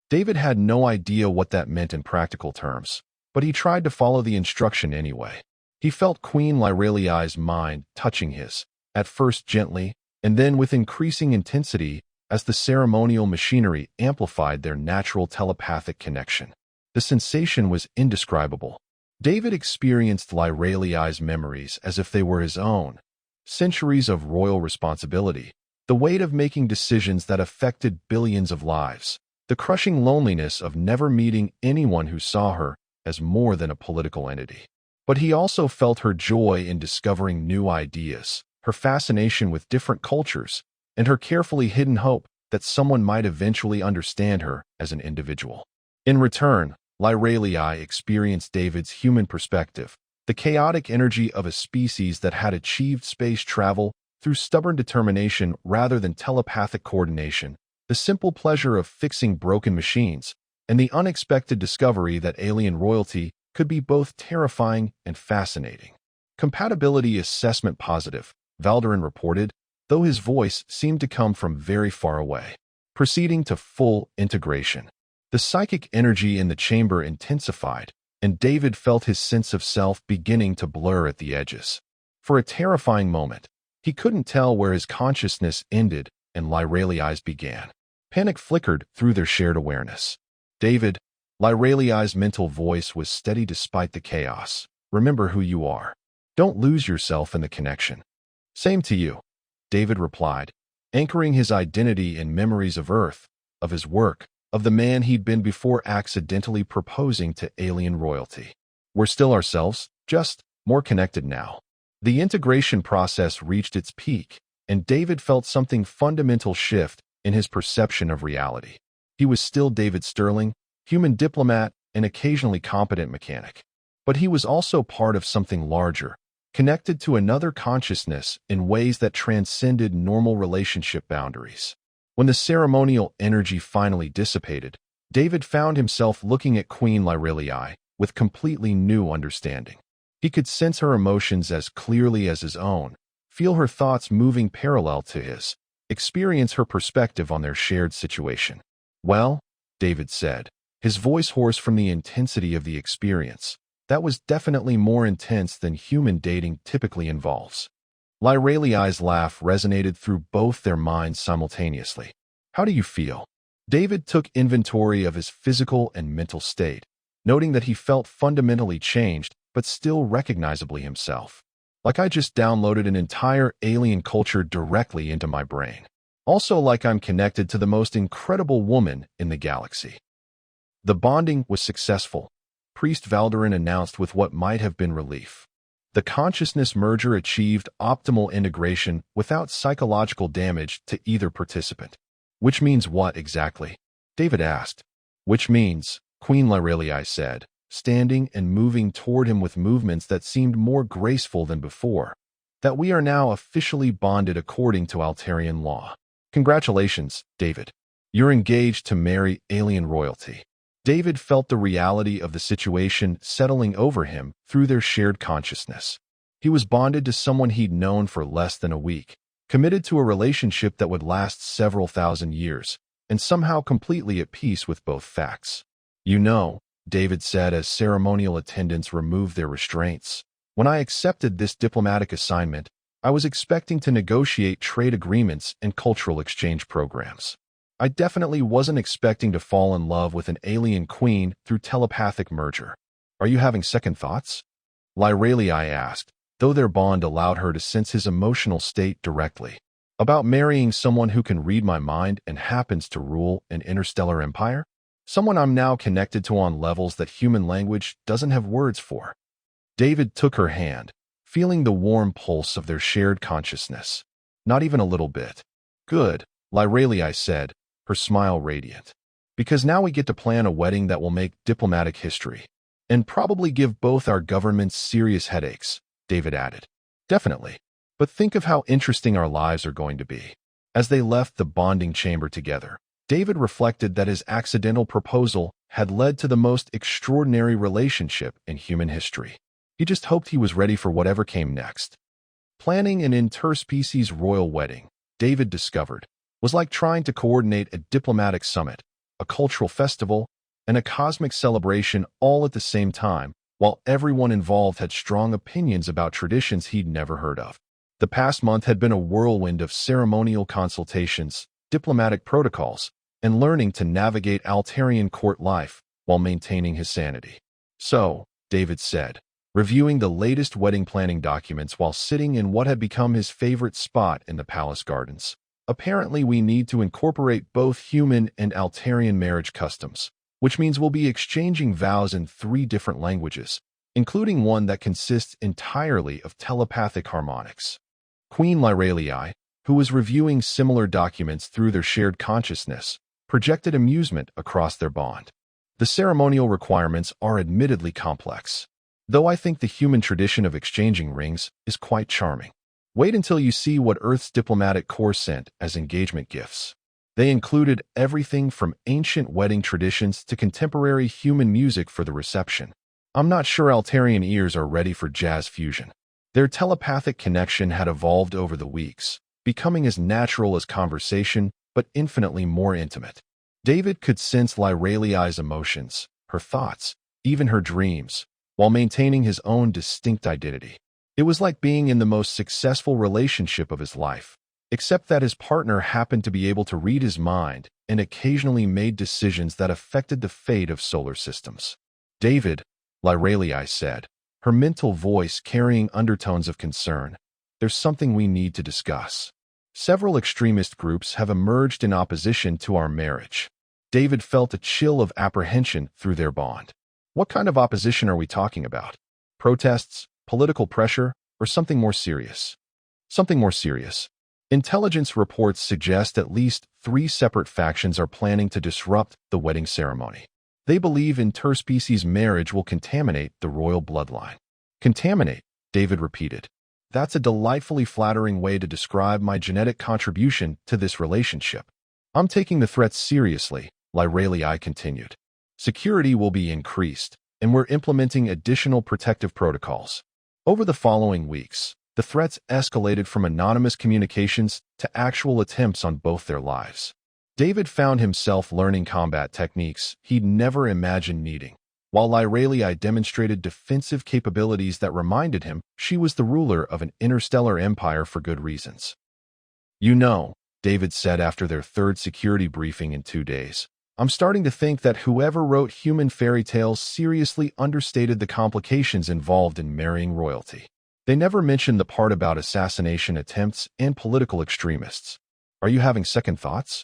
David had no idea what that meant in practical terms, but he tried to follow the instruction anyway. He felt Queen Lyralii's mind touching his, at first gently, and then with increasing intensity as the ceremonial machinery amplified their natural telepathic connection. The sensation was indescribable. David experienced Lyralii's memories as if they were his own. Centuries of royal responsibility, the weight of making decisions that affected billions of lives, the crushing loneliness of never meeting anyone who saw her as more than a political entity. But he also felt her joy in discovering new ideas, her fascination with different cultures, and her carefully hidden hope that someone might eventually understand her as an individual. In return, Lyralii experienced David's human perspective, the chaotic energy of a species that had achieved space travel through stubborn determination rather than telepathic coordination, the simple pleasure of fixing broken machines, and the unexpected discovery that alien royalty could be both terrifying and fascinating. Compatibility assessment positive, Valderin reported, though his voice seemed to come from very far away. Proceeding to full integration. The psychic energy in the chamber intensified, and David felt his sense of self beginning to blur at the edges. For a terrifying moment, he couldn't tell where his consciousness ended and Lyraliai's began. Panic flickered through their shared awareness. David, Lyraliai's mental voice was steady despite the chaos. Remember who you are. Don't lose yourself in the connection. Same to you, David replied, anchoring his identity in memories of Earth, of his work, of the man he'd been before accidentally proposing to alien royalty. We're still ourselves, just more connected now. The integration process reached its peak, and David felt something fundamental shift in his perception of reality. He was still David Sterling, human diplomat and occasionally competent mechanic. But he was also part of something larger, connected to another consciousness in ways that transcended normal relationship boundaries. When the ceremonial energy finally dissipated, David found himself looking at Queen Lyraliai with completely new understanding. He could sense her emotions as clearly as his own, feel her thoughts moving parallel to his, experience her perspective on their shared situation. Well, David said, his voice hoarse from the intensity of the experience. That was definitely more intense than human dating typically involves. Lyraliai's laugh resonated through both their minds simultaneously. How do you feel? David took inventory of his physical and mental state, noting that he felt fundamentally changed, but still recognizably himself. Like I just downloaded an entire alien culture directly into my brain. Also like I'm connected to the most incredible woman in the galaxy. The bonding was successful, Priest Valderin announced with what might have been relief. The consciousness merger achieved optimal integration without psychological damage to either participant. Which means what exactly? David asked. Which means, Queen Lyraliai said, standing and moving toward him with movements that seemed more graceful than before, that we are now officially bonded according to Altarian law. Congratulations, David. You're engaged to marry alien royalty. David felt the reality of the situation settling over him through their shared consciousness. He was bonded to someone he'd known for less than a week, committed to a relationship that would last several thousand years, and somehow completely at peace with both facts. You know, David said as ceremonial attendants removed their restraints, when I accepted this diplomatic assignment, I was expecting to negotiate trade agreements and cultural exchange programs. I definitely wasn't expecting to fall in love with an alien queen through telepathic merger. Are you having second thoughts? Lyraliai asked, though their bond allowed her to sense his emotional state directly. About marrying someone who can read my mind and happens to rule an interstellar empire? Someone I'm now connected to on levels that human language doesn't have words for. David took her hand, feeling the warm pulse of their shared consciousness. Not even a little bit. Good, Lyraliai said, her smile radiant. Because now we get to plan a wedding that will make diplomatic history. And probably give both our governments serious headaches, David added. Definitely. But think of how interesting our lives are going to be. As they left the bonding chamber together, David reflected that his accidental proposal had led to the most extraordinary relationship in human history. He just hoped he was ready for whatever came next. Planning an interspecies royal wedding, David discovered, was like trying to coordinate a diplomatic summit, a cultural festival, and a cosmic celebration all at the same time, while everyone involved had strong opinions about traditions he'd never heard of. The past month had been a whirlwind of ceremonial consultations, diplomatic protocols, and learning to navigate Altarian court life while maintaining his sanity. So, David said, reviewing the latest wedding planning documents while sitting in what had become his favorite spot in the palace gardens. Apparently, we need to incorporate both human and Altarian marriage customs, which means we'll be exchanging vows in 3 different languages, including one that consists entirely of telepathic harmonics. Queen Lyraliai, who was reviewing similar documents through their shared consciousness, projected amusement across their bond. The ceremonial requirements are admittedly complex, though I think the human tradition of exchanging rings is quite charming. Wait until you see what Earth's diplomatic corps sent as engagement gifts. They included everything from ancient wedding traditions to contemporary human music for the reception. I'm not sure Altarian ears are ready for jazz fusion. Their telepathic connection had evolved over the weeks, becoming as natural as conversation, but infinitely more intimate. David could sense Lyraliai's emotions, her thoughts, even her dreams, while maintaining his own distinct identity. It was like being in the most successful relationship of his life, except that his partner happened to be able to read his mind and occasionally made decisions that affected the fate of solar systems. David, Lyralii said, her mental voice carrying undertones of concern, there's something we need to discuss. Several extremist groups have emerged in opposition to our marriage. David felt a chill of apprehension through their bond. What kind of opposition are we talking about? Protests, political pressure, or something more serious? Something more serious. Intelligence reports suggest at least 3 separate factions are planning to disrupt the wedding ceremony. They believe interspecies marriage will contaminate the royal bloodline. Contaminate, David repeated. That's a delightfully flattering way to describe my genetic contribution to this relationship. I'm taking the threats seriously, Lyralii continued. Security will be increased, and we're implementing additional protective protocols. Over the following weeks, the threats escalated from anonymous communications to actual attempts on both their lives. David found himself learning combat techniques he'd never imagined needing, while Lyralii demonstrated defensive capabilities that reminded him she was the ruler of an interstellar empire for good reasons. You know, David said after their third security briefing in 2 days, I'm starting to think that whoever wrote human fairy tales seriously understated the complications involved in marrying royalty. They never mentioned the part about assassination attempts and political extremists. Are you having second thoughts?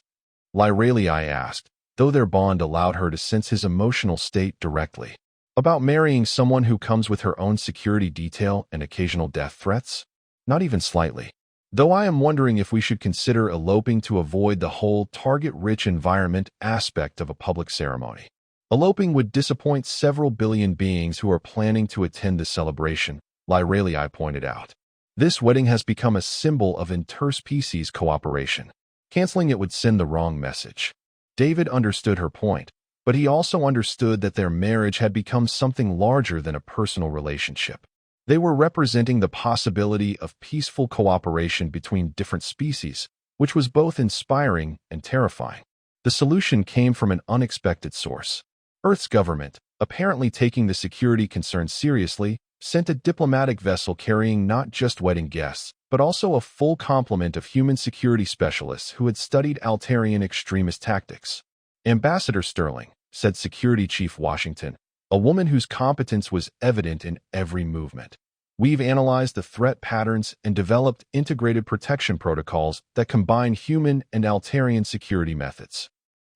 Lyralii asked, though their bond allowed her to sense his emotional state directly. About marrying someone who comes with her own security detail and occasional death threats? Not even slightly. Though I am wondering if we should consider eloping to avoid the whole target-rich environment aspect of a public ceremony. Eloping would disappoint several billion beings who are planning to attend the celebration, Lyralii pointed out. This wedding has become a symbol of interspecies cooperation. Canceling it would send the wrong message. David understood her point, but he also understood that their marriage had become something larger than a personal relationship. They were representing the possibility of peaceful cooperation between different species, which was both inspiring and terrifying. The solution came from an unexpected source. Earth's government, apparently taking the security concerns seriously, sent a diplomatic vessel carrying not just wedding guests, but also a full complement of human security specialists who had studied Altarian extremist tactics. Ambassador Sterling, said Security Chief Washington, a woman whose competence was evident in every movement. We've analyzed the threat patterns and developed integrated protection protocols that combine human and Altarian security methods.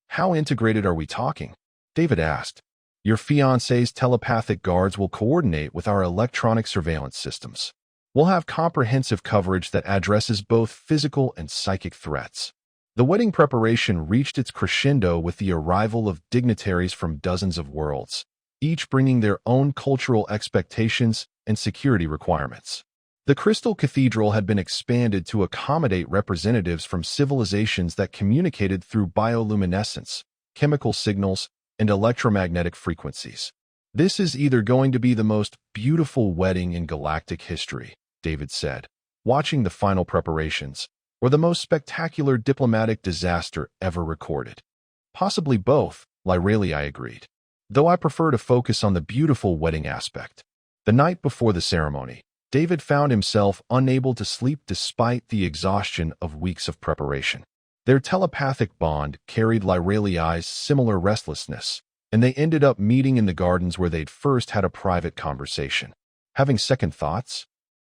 How integrated are we talking? David asked. Your fiancé's telepathic guards will coordinate with our electronic surveillance systems. We'll have comprehensive coverage that addresses both physical and psychic threats. The wedding preparation reached its crescendo with the arrival of dignitaries from dozens of worlds, each bringing their own cultural expectations and security requirements. The Crystal Cathedral had been expanded to accommodate representatives from civilizations that communicated through bioluminescence, chemical signals, and electromagnetic frequencies. This is either going to be the most beautiful wedding in galactic history, David said, watching the final preparations, or the most spectacular diplomatic disaster ever recorded. Possibly both, Lyralii agreed, though I prefer to focus on the beautiful wedding aspect. The night before the ceremony, David found himself unable to sleep despite the exhaustion of weeks of preparation. Their telepathic bond carried Lyralii's similar restlessness, and they ended up meeting in the gardens where they'd first had a private conversation. Having second thoughts?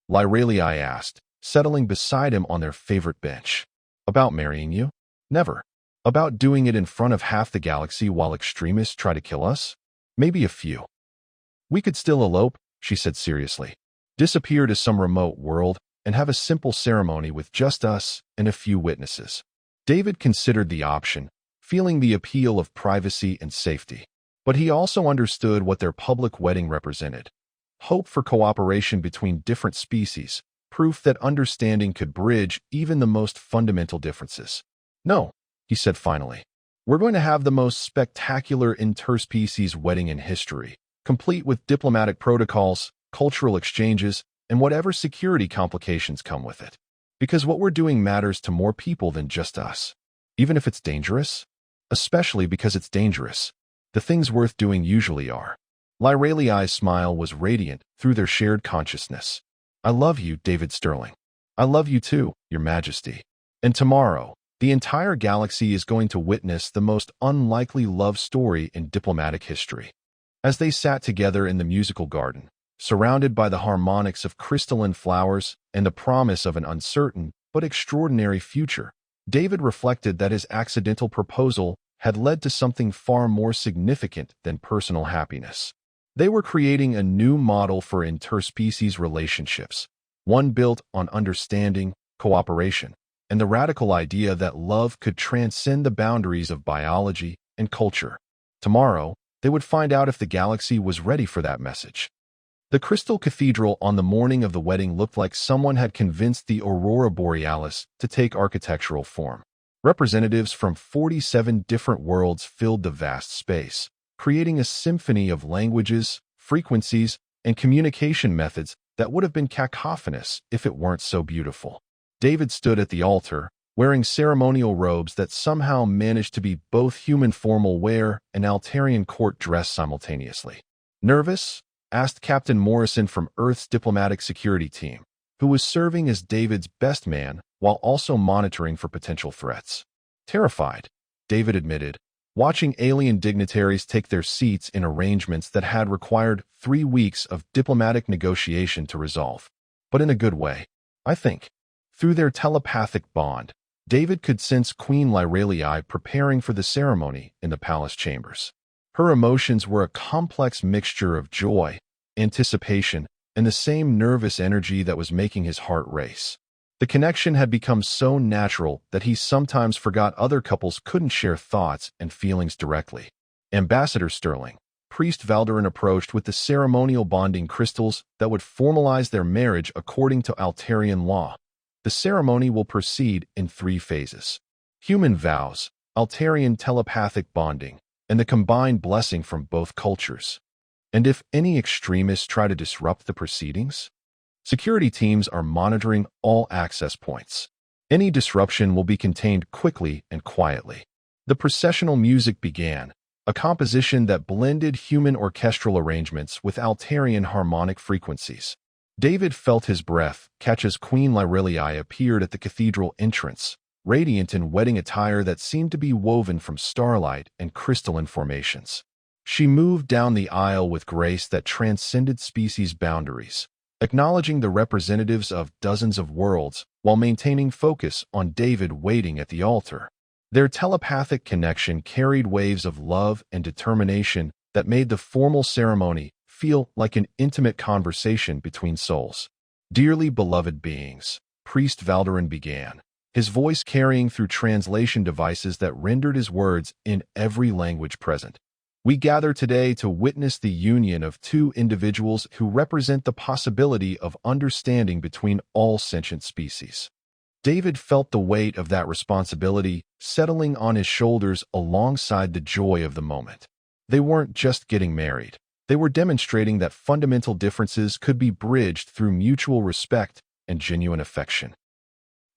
Lyralii asked, settling beside him on their favorite bench. About marrying you? Never. About doing it in front of half the galaxy while extremists try to kill us? Maybe a few. We could still elope, she said seriously. Disappear to some remote world and have a simple ceremony with just us and a few witnesses. David considered the option, feeling the appeal of privacy and safety. But he also understood what their public wedding represented. Hope for cooperation between different species, proof that understanding could bridge even the most fundamental differences. No, he said finally. We're going to have the most spectacular interspecies wedding in history, complete with diplomatic protocols, cultural exchanges, and whatever security complications come with it. Because what we're doing matters to more people than just us. Even if it's dangerous? Especially because it's dangerous. The things worth doing usually are. Lyralii's smile was radiant through their shared consciousness. I love you, David Sterling. I love you too, Your Majesty. And tomorrow, the entire galaxy is going to witness the most unlikely love story in diplomatic history. As they sat together in the musical garden, surrounded by the harmonics of crystalline flowers and the promise of an uncertain but extraordinary future, David reflected that his accidental proposal had led to something far more significant than personal happiness. They were creating a new model for interspecies relationships, one built on understanding, cooperation, and the radical idea that love could transcend the boundaries of biology and culture. Tomorrow, they would find out if the galaxy was ready for that message. The Crystal Cathedral on the morning of the wedding looked like someone had convinced the Aurora Borealis to take architectural form. Representatives from 47 different worlds filled the vast space, creating a symphony of languages, frequencies, and communication methods that would have been cacophonous if it weren't so beautiful. David stood at the altar, wearing ceremonial robes that somehow managed to be both human formal wear and Altarian court dress simultaneously. Nervous? Asked Captain Morrison from Earth's diplomatic security team, who was serving as David's best man while also monitoring for potential threats. Terrified, David admitted, watching alien dignitaries take their seats in arrangements that had required 3 weeks of diplomatic negotiation to resolve. But in a good way, I think. Through their telepathic bond, David could sense Queen Lyralii preparing for the ceremony in the palace chambers. Her emotions were a complex mixture of joy, anticipation, and the same nervous energy that was making his heart race. The connection had become so natural that he sometimes forgot other couples couldn't share thoughts and feelings directly. Ambassador Sterling, Priest Valderin approached with the ceremonial bonding crystals that would formalize their marriage according to Altarian law. The ceremony will proceed in 3 phases: human vows, Altarian telepathic bonding, and the combined blessing from both cultures. And if any extremists try to disrupt the proceedings, security teams are monitoring all access points. Any disruption will be contained quickly and quietly. The processional music began, a composition that blended human orchestral arrangements with Altarian harmonic frequencies. David felt his breath catch as Queen Lyralii appeared at the cathedral entrance, radiant in wedding attire that seemed to be woven from starlight and crystalline formations. She moved down the aisle with grace that transcended species boundaries, acknowledging the representatives of dozens of worlds while maintaining focus on David waiting at the altar. Their telepathic connection carried waves of love and determination that made the formal ceremony feel like an intimate conversation between souls. Dearly beloved beings, Priest Valderin began, his voice carrying through translation devices that rendered his words in every language present. We gather today to witness the union of 2 individuals who represent the possibility of understanding between all sentient species. David felt the weight of that responsibility settling on his shoulders alongside the joy of the moment. They weren't just getting married. They were demonstrating that fundamental differences could be bridged through mutual respect and genuine affection.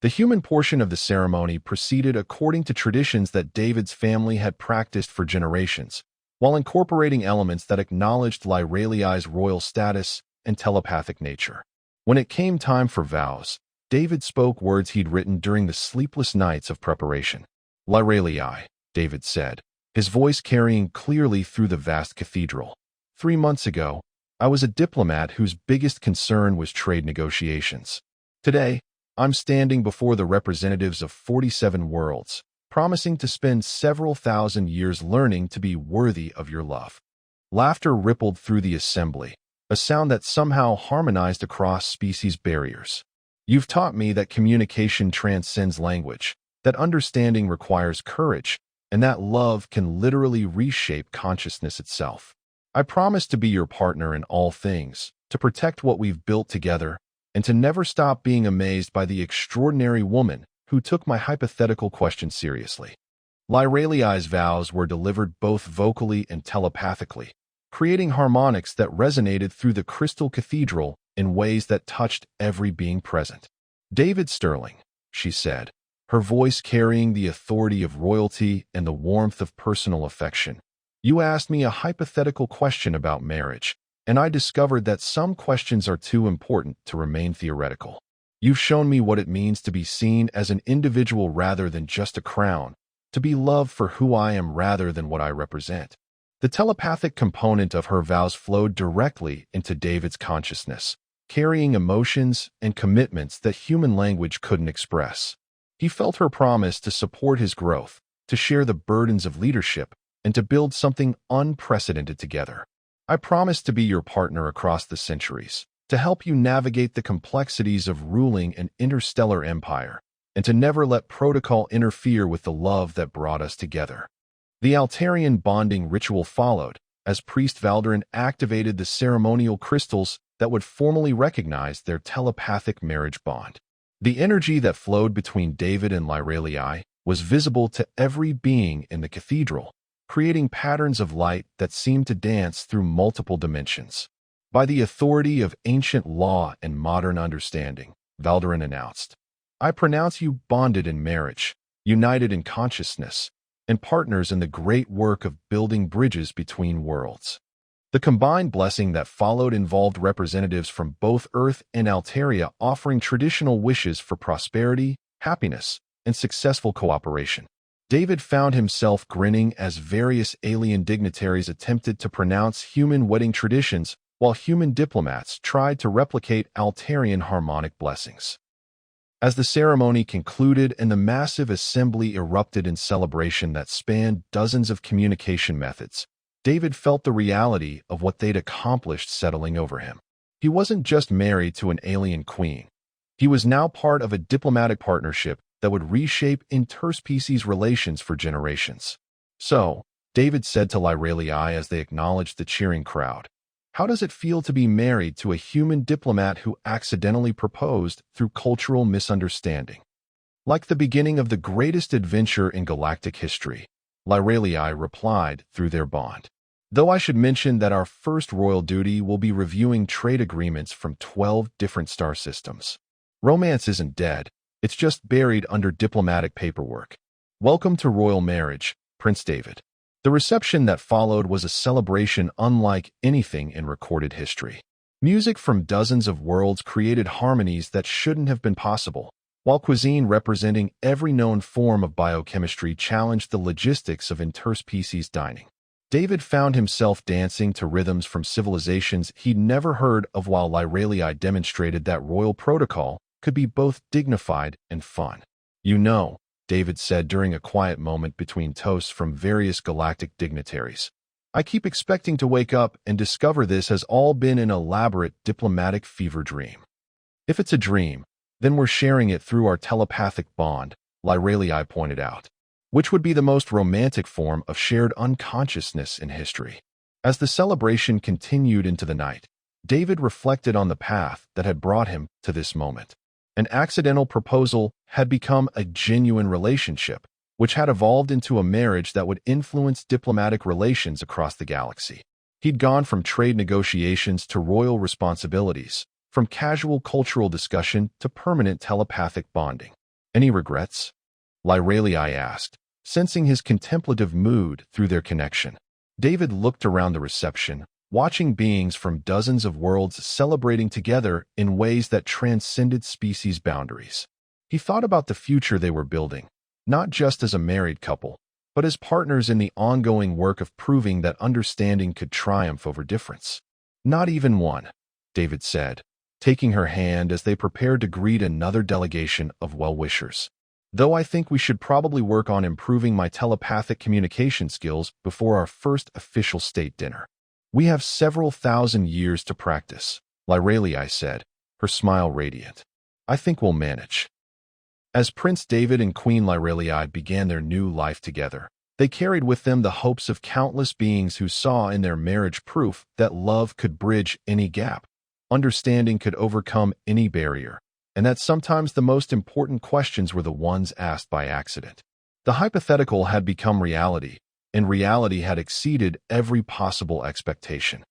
The human portion of the ceremony proceeded according to traditions that David's family had practiced for generations, while incorporating elements that acknowledged Lyralii's royal status and telepathic nature. When it came time for vows, David spoke words he'd written during the sleepless nights of preparation. Lyralii, David said, his voice carrying clearly through the vast cathedral. 3 months ago, I was a diplomat whose biggest concern was trade negotiations. Today, I'm standing before the representatives of 47 worlds, promising to spend several thousand years learning to be worthy of your love. Laughter rippled through the assembly, a sound that somehow harmonized across species barriers. You've taught me that communication transcends language, that understanding requires courage, and that love can literally reshape consciousness itself. I promise to be your partner in all things, to protect what we've built together, and to never stop being amazed by the extraordinary woman who took my hypothetical question seriously. Lyralii's vows were delivered both vocally and telepathically, creating harmonics that resonated through the Crystal Cathedral in ways that touched every being present. David Sterling, she said, her voice carrying the authority of royalty and the warmth of personal affection. You asked me a hypothetical question about marriage, and I discovered that some questions are too important to remain theoretical. You've shown me what it means to be seen as an individual rather than just a crown, to be loved for who I am rather than what I represent. The telepathic component of her vows flowed directly into David's consciousness, carrying emotions and commitments that human language couldn't express. He felt her promise to support his growth, to share the burdens of leadership, and to build something unprecedented together. I promise to be your partner across the centuries, to help you navigate the complexities of ruling an interstellar empire, and to never let protocol interfere with the love that brought us together. The Altarian bonding ritual followed, as Priest Valderin activated the ceremonial crystals that would formally recognize their telepathic marriage bond. The energy that flowed between David and Lyralii was visible to every being in the cathedral, creating patterns of light that seemed to dance through multiple dimensions. By the authority of ancient law and modern understanding, Valderin announced, I pronounce you bonded in marriage, united in consciousness, and partners in the great work of building bridges between worlds. The combined blessing that followed involved representatives from both Earth and Altaria offering traditional wishes for prosperity, happiness, and successful cooperation. David found himself grinning as various alien dignitaries attempted to pronounce human wedding traditions while human diplomats tried to replicate Altarian harmonic blessings. As the ceremony concluded and the massive assembly erupted in celebration that spanned dozens of communication methods, David felt the reality of what they'd accomplished settling over him. He wasn't just married to an alien queen. He was now part of a diplomatic partnership that would reshape interspecies relations for generations. So, David said to Lyralii as they acknowledged the cheering crowd, how does it feel to be married to a human diplomat who accidentally proposed through cultural misunderstanding? Like the beginning of the greatest adventure in galactic history, Lyralii replied through their bond. Though I should mention that our first royal duty will be reviewing trade agreements from 12 different star systems. Romance isn't dead, it's just buried under diplomatic paperwork. Welcome to royal marriage, Prince David. The reception that followed was a celebration unlike anything in recorded history. Music from dozens of worlds created harmonies that shouldn't have been possible, while cuisine representing every known form of biochemistry challenged the logistics of interspecies dining. David found himself dancing to rhythms from civilizations he'd never heard of while Lyralii demonstrated that royal protocol could be both dignified and fun. You know, David said during a quiet moment between toasts from various galactic dignitaries, I keep expecting to wake up and discover this has all been an elaborate diplomatic fever dream. If it's a dream, then we're sharing it through our telepathic bond, Lyralii pointed out, which would be the most romantic form of shared unconsciousness in history. As the celebration continued into the night, David reflected on the path that had brought him to this moment. An accidental proposal had become a genuine relationship, which had evolved into a marriage that would influence diplomatic relations across the galaxy. He'd gone from trade negotiations to royal responsibilities, from casual cultural discussion to permanent telepathic bonding. Any regrets? Lyralii asked, sensing his contemplative mood through their connection. David looked around the reception, watching beings from dozens of worlds celebrating together in ways that transcended species boundaries. He thought about the future they were building, not just as a married couple, but as partners in the ongoing work of proving that understanding could triumph over difference. Not even one, David said, taking her hand as they prepared to greet another delegation of well-wishers. Though I think we should probably work on improving my telepathic communication skills before our first official state dinner. We have several thousand years to practice, Lyralii said, her smile radiant. I think we'll manage. As Prince David and Queen Lyralii began their new life together, they carried with them the hopes of countless beings who saw in their marriage proof that love could bridge any gap, understanding could overcome any barrier, and that sometimes the most important questions were the ones asked by accident. The hypothetical had become reality, and reality had exceeded every possible expectation.